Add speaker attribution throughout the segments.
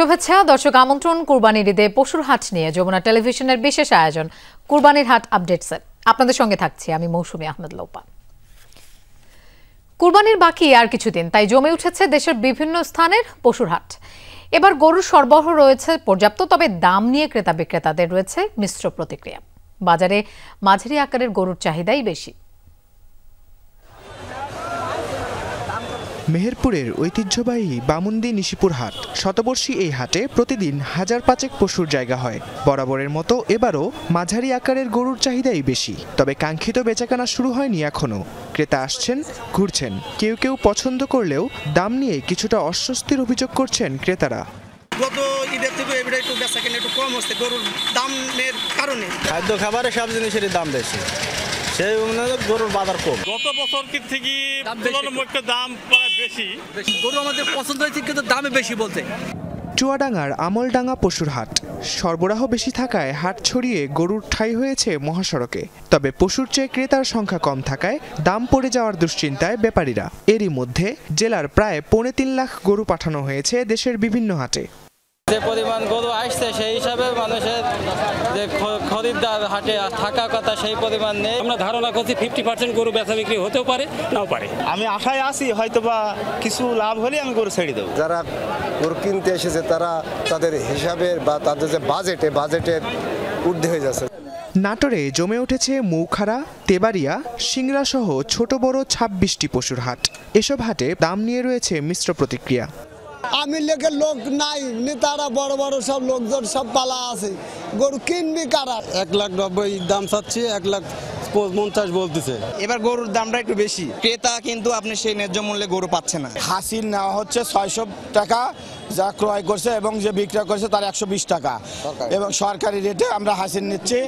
Speaker 1: শুভেচ্ছা দর্শক, আমন্ত্রণ কুরবানির ঈদে পশুর হাট নিয়ে যমুনা টেলিভিশনের বিশেষ আয়োজন কুরবানির হাট আপডেটস। আপনাদের সঙ্গে থাকছি আমি মৌসুমী আহমেদ লোপা। কুরবানির বাকি আর কিছুদিন, তাই জমে উঠেছে দেশের বিভিন্ন স্থানের পশুর হাট। এবার গরুর সরবরাহ রয়েছে পর্যাপ্ত, তবে দাম নিয়ে ক্রেতা বিক্রেতাদের রয়েছে মিশ্র প্রতিক্রিয়া। বাজারে মাঝারি আকারের গরুর চাহিদাই বেশি।
Speaker 2: মেহেরপুরের ঐতিহ্যবাহী বামুন্দি নিশিপুর হাট। শতবর্ষী এই হাটে প্রতিদিন 1000-5 পশুর জায়গা হয়। বরাবরের মতো এবারও মাঝারি আকারের গরুর চাহিদাই বেশি, তবে কাঙ্ক্ষিত বেচাকেনা শুরু হয়নি এখনো। ক্রেতা আসছেন, ঘুরছেন, কেউ কেউ পছন্দ করলেও দাম নিয়ে কিছুটা অস্বস্তির অভিযোগ করছেন ক্রেতারা।
Speaker 3: গত ঈদের থেকে এবারে একটু বেচাকেনা একটু কম হচ্ছে গরুর দামের কারণে।
Speaker 4: খাদ্য খাবারের সব জিনিসের দাম বেশি, সেই অনুযায়ী গরুর বাজার কম।
Speaker 5: গত বছর থেকে তুলনামূলক দাম প্রায় বেশি।
Speaker 6: গরু আমাদের পছন্দ হয়েছে, কিন্তু দামে বেশি বলতে।
Speaker 2: চুয়াডাঙ্গার আমলডাঙ্গা পশুর হাট। সরবরাহ বেশি থাকায় হাট ছড়িয়ে গরুর ঠাঁই হয়েছে মহাসড়কে, তবে পশুর চেয়ে ক্রেতার সংখ্যা কম থাকায় দাম পড়ে যাওয়ার দুশ্চিন্তায় ব্যাপারীরা। এরই মধ্যে জেলার প্রায় 3.25 লাখ গরু পাঠানো হয়েছে দেশের বিভিন্ন হাটে।
Speaker 4: যে পরিমাণ গরু আসছে সেই হিসাবে মানুষের যে খরিদ্দার হাটে থাকার কথা সেই পরিমাণ নেই।
Speaker 5: আমরা ধারণা করছি 50% গরু বেচা বিক্রি হতেও পারে, নাও পারে।
Speaker 4: আমি আশায় আছি হয়তো বা কিছু লাভ হলে আমি গরু ছেড়ে দেবো।
Speaker 7: যারা গরু কিনতে এসেছে তারা তাদের হিসাবের বা তাদের যে বাজেটের ঊর্ধ্বে হয়ে যাচ্ছে।
Speaker 2: নাটোরে জমে উঠেছে মৌখারা, তেবাড়িয়া, সিংড়া সহ ছোট বড় 26টি পশুর হাট। এসব হাটে দাম নিয়ে রয়েছে মিশ্র প্রতিক্রিয়া।
Speaker 8: আমি লেখে লোক নাই, নেতারা বড় বড় সব লোকজন সব পালা আছে, গরু কিনবি কারা।
Speaker 6: 1,90,000 দাম চাচ্ছি, 1,50,000 বলতেছে।
Speaker 3: এবার গরুর দামটা একটু বেশি, ক্রেতা কিন্তু আপনি সেই ন্যায্য মূল্যে গরু পাচ্ছে না।
Speaker 8: হাসিল নেওয়া হচ্ছে 600 টাকা, যা ক্রয় করছে এবং যে বিক্রয় করছে তার 120 টাকা, এবং সরকারি রেটে আমরা হাসিল নিচ্ছি।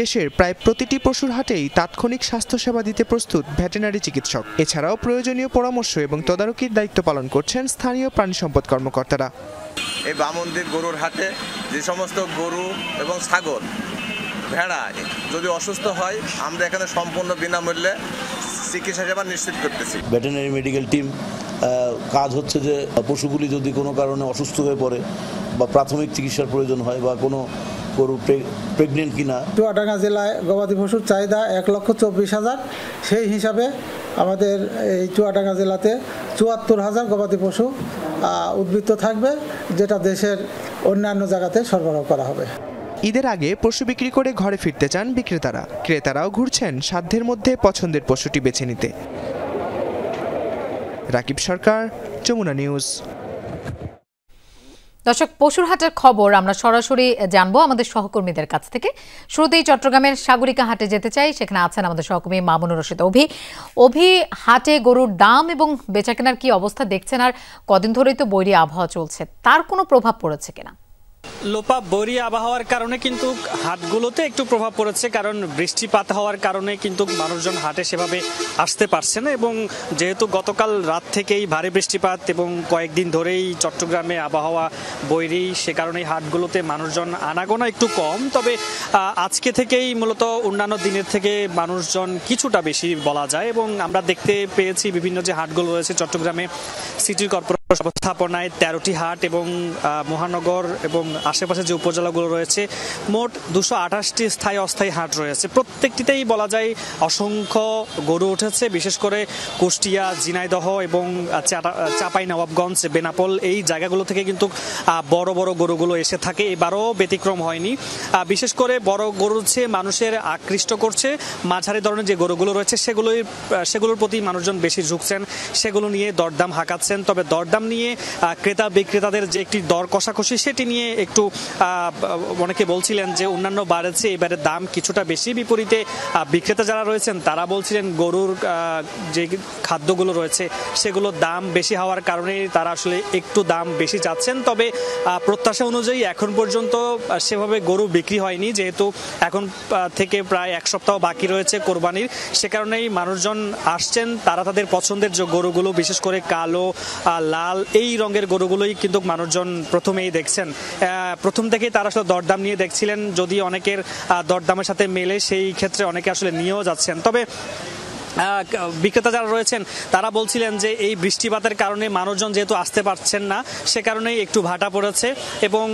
Speaker 2: দেশের প্রায় প্রতিটি পশুর হাটেই তাৎক্ষণিক স্বাস্থ্যসেবা দিতে প্রস্তুত ভেটেরিনারি চিকিৎসক। এছাড়াও প্রয়োজনীয় পরামর্শ এবং তদারকির দায়িত্ব পালন করছেন স্থানীয় প্রাণী সম্পদ কর্মকর্তারা।
Speaker 9: এই বামন্দির গরুর হাটে যে সমস্ত গরু এবং ছাগল, ভেড়া যদি অসুস্থ হয়, আমরা এখানে সম্পূর্ণ বিনামূল্যে চিকিৎসা সেবা নিশ্চিত করতেছি।
Speaker 10: ভেটেরিনারি মেডিকেল টিম কাজ হচ্ছে যে পশুগুলি যদি কোনো কারণে অসুস্থ হয়ে পড়ে বা প্রাথমিক চিকিৎসার প্রয়োজন হয় বা কোনো গরু প্রেগনেন্ট কিনা।
Speaker 8: চুয়াডাঙ্গা জেলায় গবাদি পশুর চাহিদা 1,24,000। সেই হিসাবে আমাদের এই চুয়াডাঙ্গা জেলাতে 74,000 গবাদি পশু উদ্বৃত্ত থাকবে, যেটা দেশের অন্যান্য জায়গাতে সরবরাহ করা হবে।
Speaker 2: ঈদের আগে পশু বিক্রি করে ঘরে ফিরতে চান বিক্রেতারা। ক্রেতারাও ঘুরছেন সাধ্যের মধ্যে পছন্দের পশুটি বেছে নিতে। রাকিব সরকার, যমুনা নিউজ।
Speaker 1: দর্শক, পশুর হাটের খবর আমরা সরাসরি জানবো আমাদের সহকর্মীদের কাছ থেকে। শুরুতেই চট্টগ্রামের সাগরিকা হাটে যেতে চাই, সেখানে আছেন আমাদের সহকর্মী মামুনুর রশিদ অভি। হাটে গরুর দাম এবং বেচাকেনার কি অবস্থা দেখছেন, আর কদিন ধরেই তো বৈরী আবহাওয়া চলছে, তার কোনো প্রভাব পড়েছে কিনা?
Speaker 11: লোপা, বৈরী আবহাওয়ার কারণে কিন্তু হাটগুলোতে একটু প্রভাব পড়েছে, কারণ বৃষ্টিপাত হওয়ার কারণে কিন্তু মানুষজন হাটে সেভাবে আসতে পারছে না, এবং যেহেতু গতকাল রাত থেকেই ভারী বৃষ্টিপাত এবং কয়েকদিন ধরেই চট্টগ্রামে আবহাওয়া বৈরী, সে কারণেই হাটগুলোতে মানুষজন আনাগোনা একটু কম। তবে আজকে থেকেই মূলত অন্যান্য দিনের থেকে মানুষজন কিছুটা বেশি বলা যায়, এবং আমরা দেখতে পেয়েছি বিভিন্ন যে হাটগুলো রয়েছে চট্টগ্রামে সিটি কর্পোরেশন ব্যবস্থাপনায় 13টি হাট এবং মহানগর এবং আশেপাশে যে উপজেলাগুলো রয়েছে মোট 228টি স্থায়ী অস্থায়ী হাট রয়েছে। প্রত্যেকটিতেই বলা যায় অসংখ্য গরু উঠেছে, বিশেষ করে কুষ্টিয়া, ঝিনাইদহ এবং চাঁপাইনবাবগঞ্জ, বেনাপোল এই জায়গাগুলো থেকে কিন্তু বড় বড় গরুগুলো এসে থাকে। এবারও ব্যতিক্রম হয়নি। বিশেষ করে বড় গরুর চেয়ে মানুষের আকৃষ্ট করছে মাঝারি ধরনের যে গরুগুলো রয়েছে, সেগুলোর প্রতি মানুষজন বেশি ঝুঁকছেন, সেগুলো নিয়ে দরদাম হাঁকাচ্ছেন। তবে দরদাম নিয়ে ক্রেতা বিক্রেতাদের যে একটি দর কষাকষি, সেটি নিয়ে একটু অনেকে বলছিলেন যে অন্যান্য বাড়েছে, এবারে দাম কিছুটা বেশি। বিপরীতে বিক্রেতা যারা রয়েছেন তারা বলছিলেন গরুর যে খাদ্যগুলো রয়েছে সেগুলোর দাম বেশি হওয়ার কারণে তারা আসলে একটু দাম বেশি চাচ্ছেন। তবে প্রত্যাশা অনুযায়ী এখন পর্যন্ত সেভাবে গরু বিক্রি হয়নি, যেহেতু এখন থেকে প্রায় 1 সপ্তাহ বাকি রয়েছে কোরবানির। সে কারণেই মানুষজন আসছেন, তারা তাদের পছন্দের যে গরুগুলো, বিশেষ করে কালো, লাল এই রঙের গরুগুলোই কিন্তু মানুষজন প্রথমেই দেখছেন। প্রথম থেকেই তারা আসলে দরদাম নিয়ে দেখছিলেন, যদি অনেকের দরদামের সাথে মেলে সেই ক্ষেত্রে অনেকে আসলে নিয়েও যাচ্ছেন। তবে বিক্রেতা যারা রয়েছেন তারা বলছিলেন যে এই বৃষ্টিপাতের কারণে মানুষজন যেহেতু আসতে পারছেন না, সে কারণেই একটু ভাটা পড়েছে এবং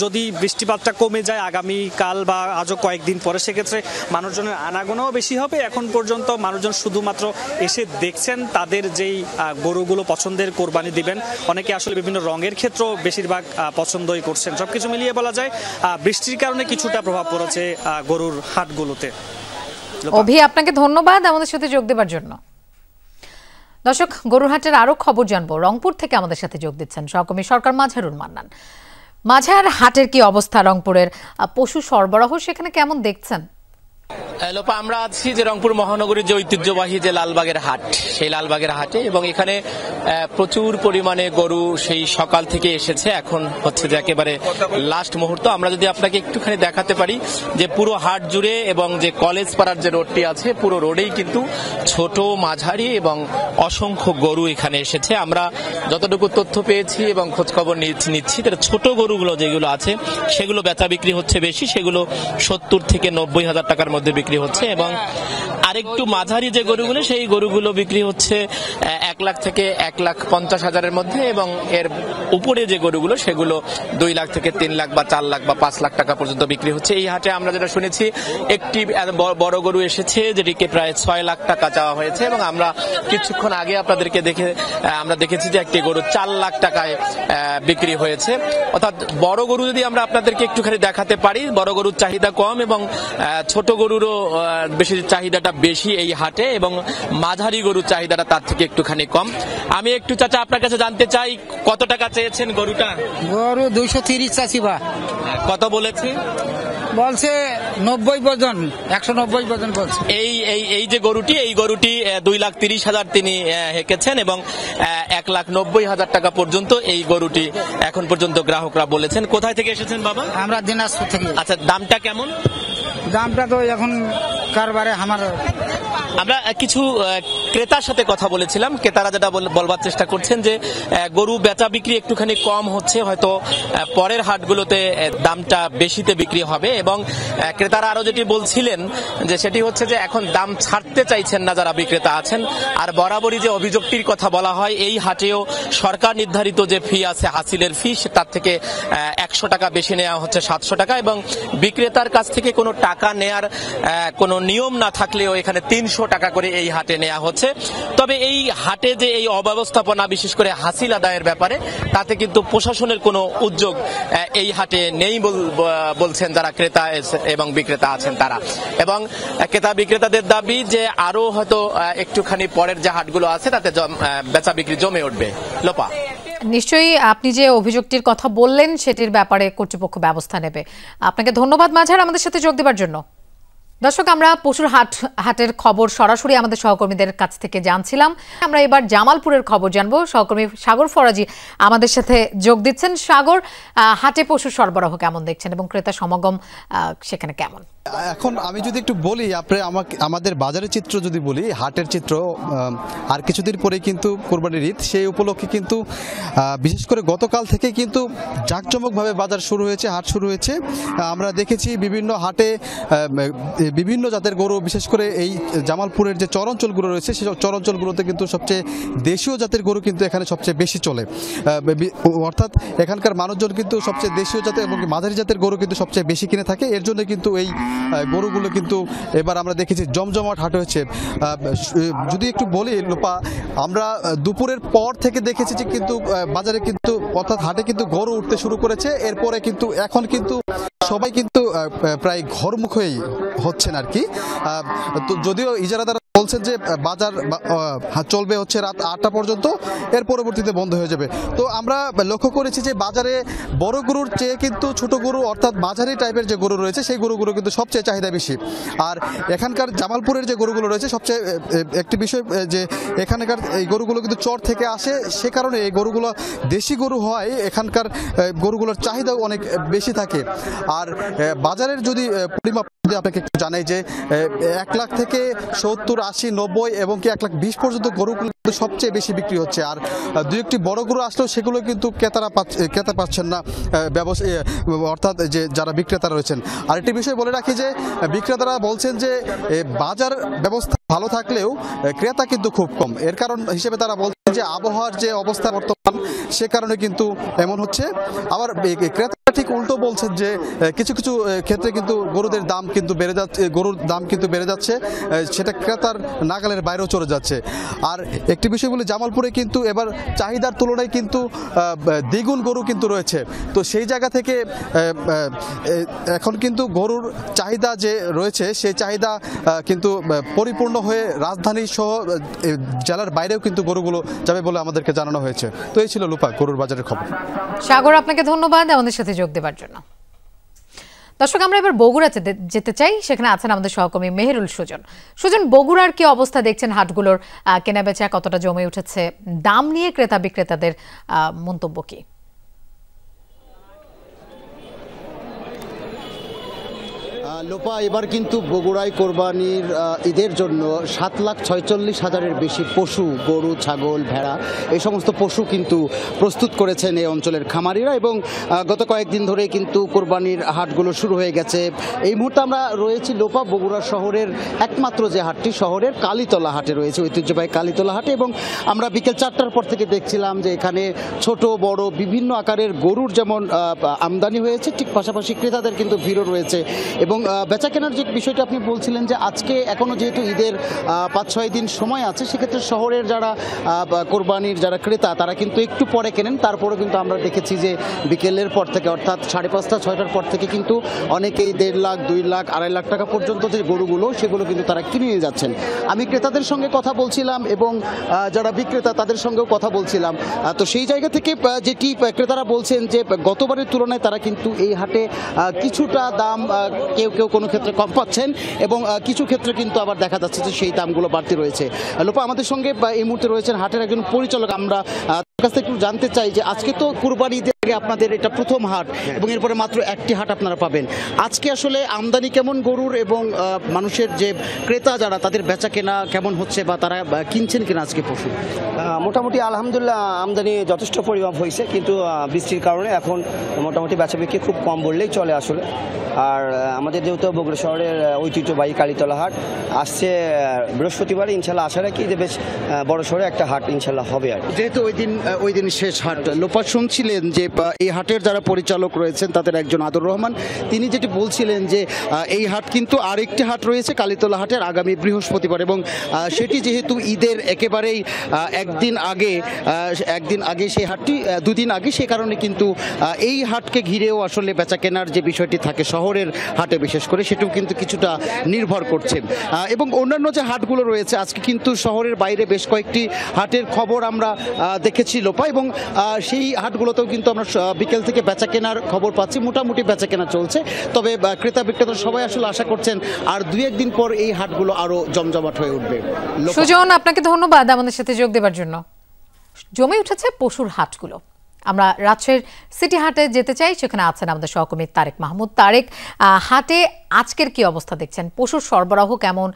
Speaker 11: যদি বৃষ্টিপাতটা কমে যায় আগামীকাল বা আজও কয়েকদিন পরে, সেক্ষেত্রে মানুষজনের আনাগোনাও বেশি হবে। এখন পর্যন্ত মানুষজন শুধুমাত্র এসে দেখছেন, তাদের যেই গরুগুলো পছন্দের কোরবানি দিবেন। অনেকে আসলে বিভিন্ন রঙের ক্ষেত্রেও বেশিরভাগ পছন্দই করছেন। সবকিছু মিলিয়ে বলা যায় বৃষ্টির কারণে কিছুটা প্রভাব পড়েছে গরুর হাটগুলোতে।
Speaker 1: অভি, আপনাকে ধন্যবাদ আমাদের সাথে যোগ দেওয়ার জন্য। দর্শক, গরুর হাটের আরো খবর জানবো। রংপুর থেকে আমাদের সাথে যোগ দিচ্ছেন সহকর্মী সরকার মাঝারুল মান্নান। মাঝার হাটের কি অবস্থা? রংপুরের পশু সরবরাহ সেখানে কেমন দেখছেন?
Speaker 12: লোপা, আমরা আছি যে রংপুর মহানগরীর যে ঐতিহ্যবাহী যে লালবাগের হাট, সেই লালবাগের হাটে, এবং এখানে প্রচুর পরিমাণে গরু সেই সকাল থেকে এসেছে। এখন হচ্ছে যে একেবারে লাস্ট মুহূর্ত। আমরা যদি আপনাকে একটুখানি দেখাতে পারি যে পুরো হাট জুড়ে এবং যে কলেজ পাড়ার যে রোডটি আছে, পুরো রোডেই কিন্তু ছোট, মাঝারি এবং অসংখ্য গরু এখানে এসেছে। আমরা যতটুকু তথ্য পেয়েছি এবং খোঁজখবর নিচ্ছি, ছোট গরুগুলো যেগুলো আছে সেগুলো বেচা বিক্রি হচ্ছে বেশি, সেগুলো 70 থেকে 90 হাজার টাকার মধ্যে বিক্রি হচ্ছে, এবং আরেকটু মাঝারি যে গরুগুলো, সেই গরুগুলো বিক্রি হচ্ছে 1 লাখ থেকে 1,50,000-এর মধ্যে, এবং এর উপরে যে গরুগুলো সেগুলো 2 লাখ থেকে 3 লাখ বা 4 লাখ বা 5 লাখ টাকা পর্যন্ত বিক্রি হচ্ছে। এই হাটে আমরা যেটা শুনেছি, একটি বড় গরু এসেছে যেটিকে প্রায় 6 লাখ টাকা চাওয়া হয়েছে, এবং আমরা কিছুক্ষণ আগে আপনাদেরকে আমরা দেখেছি যে একটি গরু 4 লাখ টাকায় বিক্রি হয়েছে। অর্থাৎ বড় গরু যদি আমরা আপনাদেরকে একটুখানি দেখাতে পারি, বড় গরুর চাহিদা কম এবং ছোট গরুরও বেশি চাহিদাটা বেশি এই হাটে, এবং মাঝারি গরুর চাহিদাটা তার থেকে একটুখানি কম। আমি একটু চাচা আপনার কাছে জানতে চাই, কত টাকা চেয়েছেন গরুটা?
Speaker 13: গরু 230 চাষি বা।
Speaker 12: কত বলেছে?
Speaker 13: বলছে 90 ওজন, 190 ওজন বলছে।
Speaker 12: এই যে গরুটি, এই গরুটি 2,30,000 তিনি হেঁকেছেন, এবং 1,90,000 টাকা পর্যন্ত এই গরুটি এখন পর্যন্ত গ্রাহকরা বলেছেন। কোথায় থেকে এসেছেন বাবা?
Speaker 13: আমরা দিনাজপুর থেকে।
Speaker 12: আচ্ছা, দামটা কেমন?
Speaker 13: দামটা তো এখন কারবারে
Speaker 12: আমরা কিছু ক্রেতার সাথে কথা বলেছিলাম। ক্রেতারা যেটা বলবার চেষ্টা করছেন যে গরু বেচা বিক্রি একটুখানি কম হচ্ছে, হয়তো পরের হাটগুলোতে দামটা বেশিতে বিক্রি হবে, এবং ক্রেতারা আরো যেটি বলছিলেন যে সেটি হচ্ছে যে এখন দাম ছাড়তে চাইছেন না যারা বিক্রেতা আছেন। আর বরাবরই যে অভিযোগটির কথা বলা হয়, এই হাটেও সরকার নির্ধারিত যে ফি আছে, হাসিলের ফি, তার থেকে 100 টাকা বেশি নেওয়া হচ্ছে 700 টাকা, এবং বিক্রেতার কাছ থেকে কোনো টাকা নেয়ার কোনো নিয়ম না থাকলেও এখানে 300 টাকা করে এই হাটে নেওয়া হচ্ছে। তবে এই হাটে যে এই অব্যবস্থাপনা, বিশেষ করে হাসিল আদায়ের ব্যাপারে, তাতে কিন্তু প্রশাসনের কোনো উদ্যোগ এই হাটে নেই বলছেন যারা ক্রেতা এবং বিক্রেতা আছেন তারা। এবং ক্রেতা বিক্রেতাদের দাবি যে আরো হয়তো একটুখানি পরের যে হাটগুলো আছে তাতে বেচা বিক্রি জমে উঠবে। লোপা,
Speaker 1: নিশ্চয়ই আপনি যে অভিযোগটির কথা বললেন সেটির ব্যাপারে কর্তৃপক্ষ ব্যবস্থা নেবে। আপনাকে ধন্যবাদ মাঝার আমাদের সাথে যোগ দেওয়ার জন্য। দর্শক, আমরা পশুর হাটের খবর সরাসরি আমাদের সহকর্মীদের কাছ থেকে জানছিলাম। আমরা এবার জামালপুরের খবর জানবো। সহকর্মী সাগর ফরাজি আমাদের সাথে যোগ দিচ্ছেন। সাগর, হাটে পশু সরবরাহ কেমন দেখছেন এবং ক্রেতা সমাগম সেখানে কেমন?
Speaker 14: এখন আমি যদি একটু বলি, আমাদের বাজারের চিত্র যদি বলি, হাটের চিত্র, আর কিছুদিন পরে কিন্তু কোরবানির ঈদ, সেই উপলক্ষে কিন্তু বিশেষ করে গতকাল থেকে কিন্তু জাঁকজমকভাবে বাজার শুরু হয়েছে, হাট শুরু হয়েছে। আমরা দেখেছি বিভিন্ন হাটে বিভিন্ন জাতের গরু, বিশেষ করে এই জামালপুরের যে চরাঞ্চলগুলো রয়েছে, সেই চরাঞ্চলগুলোতে কিন্তু সবচেয়ে দেশীয় জাতের গরু কিন্তু এখানে সবচেয়ে বেশি চলে। অর্থাৎ এখানকার মানুষজন কিন্তু সবচেয়ে দেশীয় জাতের এবং মাঝারি জাতের গরু কিন্তু সবচেয়ে বেশি কিনে থাকে। এর জন্য কিন্তু এই গরুগুলো কিন্তু এবার আমরা দেখেছি জমজমাট হাট হয়েছে। যদি একটু বলি লোপা, আমরা দুপুরের পর থেকে দেখেছি যে কিন্তু বাজারে কিন্তু, অর্থাৎ হাটে কিন্তু গরু উঠতে শুরু করেছে। এরপরে কিন্তু এখন কিন্তু সবাই কিন্তু প্রায় ঘরমুখই হচ্ছেন আর কি। তো যদিও ইজারাদার বলছেন যে বাজার চলবে হচ্ছে রাত 8টা পর্যন্ত, এর পরবর্তীতে বন্ধ হয়ে যাবে। তো আমরা লক্ষ্য করেছি যে বাজারে বড় গরুর চেয়ে কিন্তু ছোট গরু, অর্থাৎ মাঝারি টাইপের যে গরু রয়েছে, সেই গরুগুলো কিন্তু সবচেয়ে চাহিদা বেশি। আর এখানকার জামালপুরের যে গরুগুলো রয়েছে, সবচেয়ে একটি বিষয় যে এখানকার এই গরুগুলো কিন্তু চর থেকে আসে, সে কারণে এই গরুগুলো দেশি গরু হয়, এখানকার গরুগুলোর চাহিদাও অনেক বেশি থাকে। আর বাজারের যদি পরিমাপ আপনাকে একটু জানাই যে 1 লাখ থেকে 70, 80, 90 এবং কি 1,20,000 পর্যন্ত গরুগুলো সবচেয়ে বেশি বিক্রি হচ্ছে। আর দুই একটি বড় গরু আসলেও সেগুলো কিন্তু ক্রেতা পাচ্ছেন না অর্থাৎ যে যারা বিক্রেতা রয়েছেন। আর একটি বিষয় বলে রাখি যে বিক্রেতারা বলছেন যে বাজার ব্যবস্থা ভালো থাকলেও ক্রেতা কিন্তু খুব কম। এর কারণ হিসেবে তারা বলছেন যে আবহাওয়ার যে অবস্থা বর্তমান সে কারণে কিন্তু এমন হচ্ছে। আবার ক্রেতা ঠিক উল্টো বলছেন যে কিছু কিছু ক্ষেত্রে কিন্তু গরুর দাম কিন্তু বেড়ে যাচ্ছে, সেটা ক্রেতার নাগালের বাইরেও চলে যাচ্ছে। আর একটি বিষয় বলি, জামালপুরে কিন্তু এবার চাহিদার তুলনায় কিন্তু দ্বিগুণ গরু কিন্তু রয়েছে। তো সেই জায়গা থেকে এখন কিন্তু গরুর চাহিদা যে রয়েছে সেই চাহিদা কিন্তু পরিপূর্ণ হয়ে রাজধানী সহ জেলার বাইরেও কিন্তু গরুগুলো যাবে বলে আমাদেরকে জানানো হয়েছে। তো এই ছিল লোপা গরুর বাজারের খবর।
Speaker 1: সাগর, আপনাকে ধন্যবাদ আমাদের সাথে যোগ দেওয়ার জন্য। দর্শক, আমরা এবার বগুড়া যেতে চাই, সেখানে আছেন আমাদের সহকর্মী মেহেরুল সুজন। সুজন, বগুড়ার কি অবস্থা দেখছেন? হাটগুলোর কেনাবেচা কতটা জমে উঠেছে? দাম নিয়ে ক্রেতা বিক্রেতাদের মন্তব্য কি?
Speaker 15: লোপা, এবার কিন্তু বগুড়ায় কোরবানির ঈদের জন্য 7,46,000-এর বেশি পশু, গরু, ছাগল, ভেড়া এই সমস্ত পশু কিন্তু প্রস্তুত করেছেন এই অঞ্চলের খামারিরা। এবং গত কয়েকদিন ধরে কিন্তু কোরবানির হাটগুলো শুরু হয়ে গেছে। এই মুহূর্তে আমরা রয়েছি লোপা বগুড়া শহরের একমাত্র যে হাটটি, শহরের কালীতলা হাটে রয়েছে, ঐতিহ্যবাহী কালীতলা হাটে। এবং আমরা বিকেল 4টার পর থেকে দেখছিলাম যে এখানে ছোট বড় বিভিন্ন আকারের গরুর যেমন আমদানি হয়েছে, ঠিক পাশাপাশি ক্রেতাদের কিন্তু ভিড়ও রয়েছে। এবং বেচা কেনার যে বিষয়টা আপনি বলছিলেন যে আজকে এখনও যেহেতু ঈদের 5-6 দিন সময় আছে, সেক্ষেত্রে শহরের যারা কোরবানির যারা ক্রেতা তারা কিন্তু একটু পরে কেনেন। তারপরেও কিন্তু আমরা দেখেছি যে বিকেলের পর থেকে, অর্থাৎ 5:30-6টার পর থেকে কিন্তু অনেকেই 1.5 লাখ, 2 লাখ, 2.5 লাখ টাকা পর্যন্ত যে গরুগুলো সেগুলো কিন্তু তারা কিনে নিয়ে যাচ্ছেন। আমি ক্রেতাদের সঙ্গে কথা বলছিলাম এবং যারা বিক্রেতা তাদের সঙ্গেও কথা বলছিলাম। তো সেই জায়গা থেকে যেটি ক্রেতারা বলছেন যে গতবারের তুলনায় তারা কিন্তু এই হাটে কিছুটা দাম কেউ কোনো ক্ষেত্রে কম পাচ্ছেন এবং কিছু ক্ষেত্রে কিন্তু আবার দেখা যাচ্ছে যে সেই দামগুলো বাড়তি রয়েছে। লোপা, আমাদের সঙ্গে এই মুহূর্তে রয়েছেন হাটের একজন পরিচালক। আমরা তার কাছ থেকে একটু জানতে চাই যে আজকে তো কুরবানি ঈদের আগে আপনাদের এটা প্রথম হাট এবং এরপরে মাত্র একটি হাট আপনারা পাবেন। আজকে আসলে আমদানি কেমন গরুর এবং মানুষের যে ক্রেতা যারা তাদের বেচা কেনা কেমন হচ্ছে বা তারা কিনছেন কিনা আজকে পশু?
Speaker 16: মোটামুটি আলহামদুলিল্লাহ আমদানি যথেষ্ট পরিমাণ হয়েছে, কিন্তু বৃষ্টির কারণে এখন মোটামুটি বেচা বিক্রি খুব কম বললেই চলে আসলে। আর আমাদের যেহেতু বগুড়া শহরের ঐতিহ্যবাহী কালীতলা হাট আসছে বৃহস্পতিবার, ইনশাল্লাহ আশা রাখি যে বেশ বড় সড়ো একটা হাট ইনশাল্লাহ হবে। আর
Speaker 15: যেহেতু ওই দিন শেষ হাট, লোপা শুনছিলেন যে এই হাটের যারা পরিচালক রয়েছেন তাদের একজন আদর রহমান, তিনি যেটি বলছিলেন যে এই হাট কিন্তু আরেকটি হাট রয়েছে কালীতলা হাটের আগামী বৃহস্পতিবার, এবং সেটি যেহেতু ঈদের একেবারেই একদিন আগে সেই হাটটি 2 দিন আগে, সে কারণে কিন্তু এই হাটকে ঘিরেও আসলে বেচা কেনার যে বিষয়টি থাকে শহরের হাটে বিশেষ করে সেটাও কিন্তু কিছুটা নির্ভর করছে। এবং অন্যান্য যে হাটগুলো রয়েছে আজকে কিন্তু শহরের বাইরে বেশ কয়েকটি হাটের খবর আমরা দেখেছি লোপা, এবং সেই হাটগুলোতেও কিন্তু আমরা বিকেল থেকে বেচা কেনার খবর পাচ্ছি। মোটামুটি বেচা কেনা চলছে, তবে ক্রেতা বিক্রেতা সবাই আসলে আশা করছেন আর 2-1 দিন পর এই হাটগুলো আরো জমজমাট হয়ে উঠবে।
Speaker 1: সুজন, আপনাকে ধন্যবাদ আমাদের সাথে যোগ দেওয়ার জন্য। জমে উঠেছে পশুর হাটগুলো। আমরা রাজশাহীর সিটি হাটে যেতে চাই, সেখানে আছেন আমাদের সহকর্মী তারেক মাহমুদ। তারেক, হাটে আজকের কি অবস্থা দেখছেন? পশুর সরবরাহ কেমন?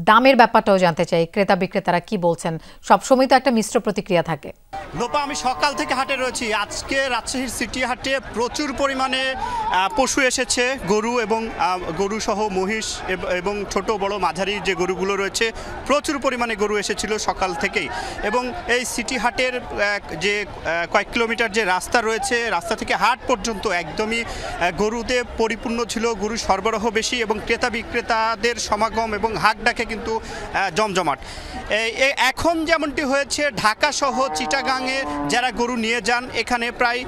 Speaker 1: দামের ব্যাপারটাও জানতে চাই, ক্রেতা বিক্রেতারা কি বলছেন। সবসময় তো একটা মিশ্র প্রতিক্রিয়া থাকে।
Speaker 17: লোপা, আমি সকাল থেকে হাটে রয়েছি। আজকে রাজশাহীর সিটি হাটে প্রচুর পরিমাণে পশু এসেছে, গরু এবং গরু সহ মহিষ এবং ছোট বড় মাঝারি যে গরুগুলো রয়েছে, প্রচুর পরিমাণে গরু এসেছিল সকাল থেকেই। এবং এই সিটি হাটের যে কয়েক কিলোমিটার যে রাস্তা রয়েছে, রাস্তা থেকে হাট পর্যন্ত একদমই গরুতে পরিপূর্ণ ছিল, গরু সরবরাহ বেশি এবং ক্রেতা বিক্রেতাদের সমাগম এবং হাট ডাকে কিন্তু জমজমাট। এখন যেমনটি হয়েছে ঢাকা সহ চিটাগাংয়ে যারা গরু নিয়ে যান, এখানে প্রায়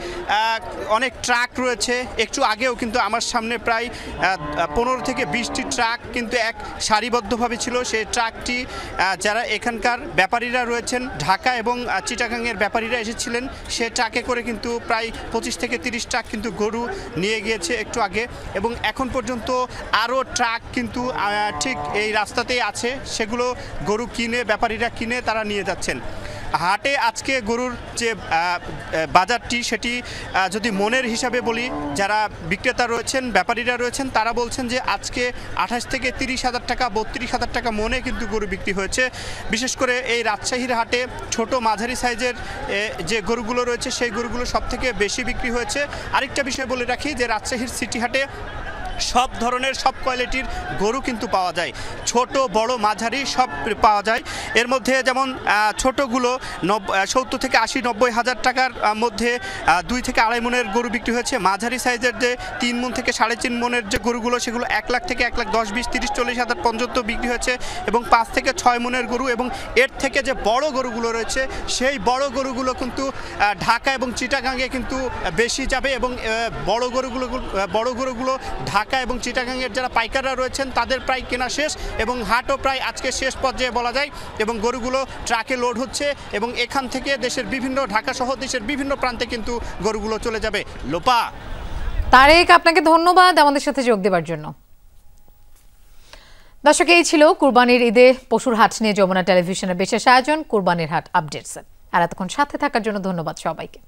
Speaker 17: অনেক ট্রাক রয়েছে। একটু আগেও কিন্তু আমার সামনে প্রায় 15 থেকে 20টি ট্রাক কিন্তু এক সারিবদ্ধভাবে ছিল। সেই ট্রাকটি যারা এখানকার ব্যাপারীরা রয়েছেন, ঢাকা এবং চিটাগাংয়ের ব্যাপারীরা এসেছিলেন, সে ট্রাকে করে কিন্তু প্রায় 25 থেকে 30 ট্রাক কিন্তু গরু নিয়ে গিয়েছে একটু আগে। এবং এখন পর্যন্ত আরও ট্রাক কিন্তু ঠিক এই রাস্তাতেই আছে, সেগুলো গরু কিনে ব্যাপারীরা কিনে তারা নিয়ে যাচ্ছেন। হাটে আজকে গরুর যে বাজারটি সেটি যদি মনের হিসাবে বলি, যারা বিক্রেতা রয়েছেন, ব্যাপারীরা রয়েছেন, তারা বলছেন যে আজকে 28 থেকে 30,000 টাকা, 32,000 টাকা মনে কিন্তু গরু বিক্রি হয়েছে। বিশেষ করে এই রাজশাহীর হাটে ছোট মাঝারি সাইজের যে গরুগুলো রয়েছে সেই গরুগুলো সব থেকে বেশি বিক্রি হয়েছে। আরেকটা বিষয় বলে রাখি যে রাজশাহীর সিটি হাটে সব ধরনের সব কোয়ালিটির গরু কিন্তু পাওয়া যায়, ছোট বড় মাঝারি সব পাওয়া যায়। এর মধ্যে যেমন ছোটগুলো 70 থেকে 80-90 হাজার টাকার মধ্যে 2 থেকে 2.5 মনের গরু বিক্রি হয়েছে। মাঝারি সাইজের যে 3 মন থেকে 3.5 মনের যে গরুগুলো সেগুলো 1 লাখ থেকে 1 লাখ 10, 20, 30, 40 হাজার পর্যন্ত বিক্রি হয়েছে এবং 5 থেকে 6 মনের গরু এবং এর থেকে যে বড় গরুগুলো রয়েছে সেই বড় গরুগুলো কিন্তু ঢাকা এবং চিটাগাঙে কিন্তু বেশি যাবে এবং বড় গরুগুলো ঢাকা এবং চিটাগাঙের যারা পাইকাররা রয়েছেন তাদের প্রায় কেনা শেষ এবং হাটও প্রায় আজকে শেষ পর্যায়ে বলা যায় এবং গরুগুলো ট্রাকে লোড হচ্ছে এবং এখান থেকে দেশের বিভিন্ন ঢাকা সহ দেশের বিভিন্ন প্রান্তে কিন্তু গরুগুলো চলে যাবে। লোপা।
Speaker 1: তারেক, আপনাকে ধন্যবাদ আমাদের সাথে যোগ দেওয়ার জন্য। দর্শক, এই ছিল কুরবানির ঈদে পশুর হাট নিয়ে যমুনা টেলিভিশনের বিশেষ আয়োজন কুরবানির হাট আপডেটস। আর এতক্ষণ সাথে থাকার জন্য ধন্যবাদ সবাইকে।